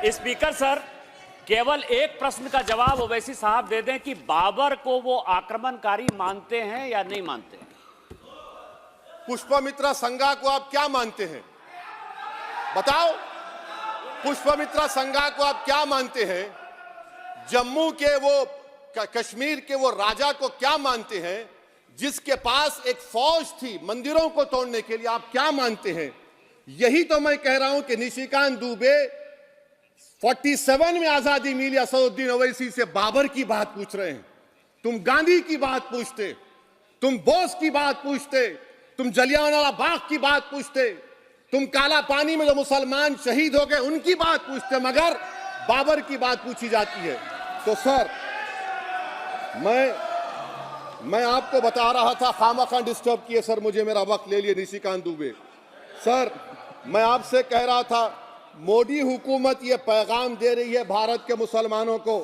Speaker sir, केवल एक प्रश्न का जवाब ओवैसी साहब दे दें कि बाबर को वो आक्रमणकारी मानते हैं या नहीं मानते? पुष्पमित्रा संघा को आप क्या मानते हैं? बताओ, पुष्पमित्रा संघा को आप क्या मानते हैं? जम्मू के वो कश्मीर के वो राजा को क्या मानते हैं जिसके पास एक फौज थी मंदिरों को तोड़ने के लिए? आप क्या मानते हैं? यही तो मैं कह रहा हूं कि निशिकांत दुबे 47 में आजादी मिली असदुद्दीन ओवैसी से बाबर की बात पूछ रहे हैं। तुम गांधी की बात पूछते, तुम बोस की बात पूछते, तुम जलियांवाला बाग की बात पूछते, तुम काला पानी में जो मुसलमान शहीद हो गए उनकी बात पूछते, मगर बाबर की बात पूछी जाती है। तो सर, मैं आपको बता रहा था, खामखा डिस्टर्ब किए सर, मुझे मेरा वक्त ले लिए निशिकांत दुबे। सर, मैं आपसे कह रहा था, मोदी हुकूमत ये पैगाम दे रही है भारत के मुसलमानों को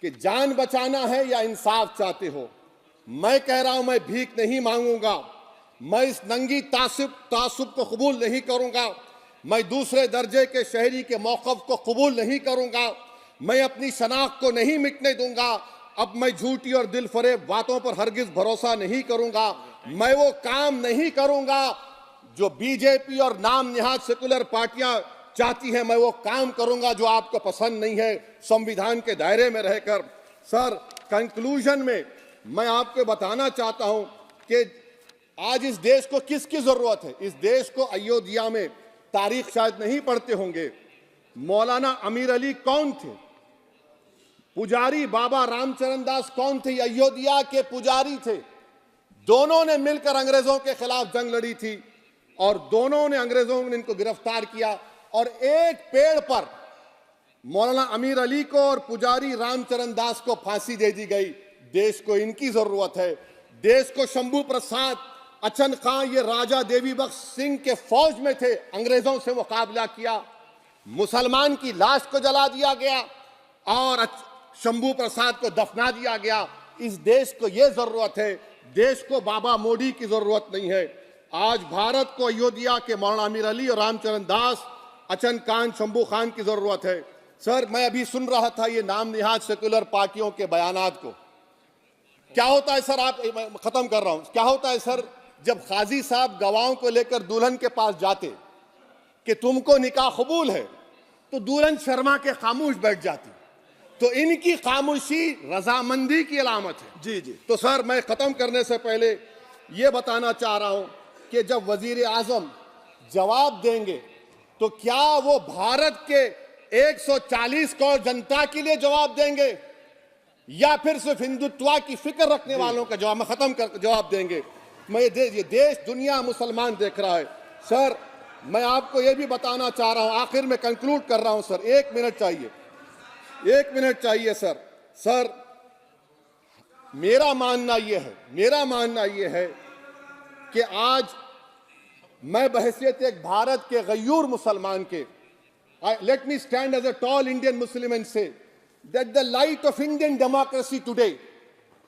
कि जान बचाना है या इंसाफ चाहते हो। मैं कह रहा हूं, मैं भीख नहीं मांगूंगा, मैं इस नंगी तासुब को कबूल नहीं करूंगा, मैं दूसरे दर्जे के शहरी के मौक़िफ़ को कबूल नहीं करूंगा, मैं अपनी शनाख्त को नहीं मिटने दूंगा। अब मैं झूठी और दिल फरेब बातों पर हरगिज भरोसा नहीं करूंगा। मैं वो काम नहीं करूंगा जो बीजेपी और नाम निहाद सेकुलर पार्टियां चाहती हैं। मैं वो काम करूंगा जो आपको पसंद नहीं है, संविधान के दायरे में रहकर। सर, कंक्लूजन में मैं आपको बताना चाहता हूं कि आज इस देश को किसकी जरूरत है? इस देश को अयोध्या में, तारीख शायद नहीं पढ़ते होंगे, मौलाना अमीर अली कौन थे? पुजारी बाबा रामचरण दास कौन थे? अयोध्या के पुजारी थे। दोनों ने मिलकर अंग्रेजों के खिलाफ जंग लड़ी थी और दोनों ने, अंग्रेजों ने इनको गिरफ्तार किया और एक पेड़ पर मौलाना अमीर अली को और पुजारी रामचरण दास को फांसी दे दी गई। देश को इनकी जरूरत है। देश को शंभू प्रसाद, अचन खां, ये राजा देवी बख्श सिंह के फौज में थे, अंग्रेजों से मुकाबला किया, मुसलमान की लाश को जला दिया गया और शंभू प्रसाद को दफना दिया गया। इस देश को यह जरूरत है, देश को बाबा मोदी की जरूरत नहीं है। आज भारत को अयोध्या के मौलाना अमीर अली और रामचरण दास, अचन खान, शंभू खान की जरूरत है। सर, मैं अभी सुन रहा था ये नाम निहाद सेकुलर पार्टियों के बयानात को। क्या होता है सर, आप, खत्म कर रहा हूं, क्या होता है सर, जब काजी साहब गवाहों को लेकर दुल्हन के पास जाते कि तुमको निकाह कबूल है, तो दुल्हन शर्मा के खामोश बैठ जाती। तो इनकी खामोशी रजामंदी की अलामत है। जी जी। तो सर, मैं खत्म करने से पहले यह बताना चाह रहा हूं कि जब वजीर आजम जवाब देंगे तो क्या वो भारत के 140 करोड़ जनता के लिए जवाब देंगे या फिर सिर्फ हिंदुत्व की फिक्र रखने वालों का जवाब? मैं खत्म कर जवाब देंगे। मैं ये देश, दुनिया, मुसलमान देख रहा है। सर, मैं आपको यह भी बताना चाह रहा हूं, आखिर में कंक्लूड कर रहा हूं सर, 1 मिनट चाहिए, 1 मिनट चाहिए सर। सर, मेरा मानना यह है कि आज मैं बहैसियत एक भारत के गयूर मुसलमान के, let me stand as a tall Indian Muslim and say that the light of Indian democracy today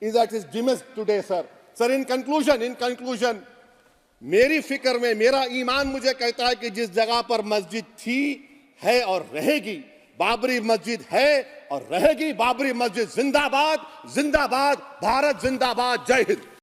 is at its dimmest today, sir. Sir, in conclusion, मेरी फिक्र में, मेरा ईमान मुझे कहता है कि जिस जगह पर मस्जिद थी, है और रहेगी, बाबरी मस्जिद है और रहेगी, बाबरी मस्जिद जिंदाबाद, जिंदाबाद, भारत जिंदाबाद, जय हिंद।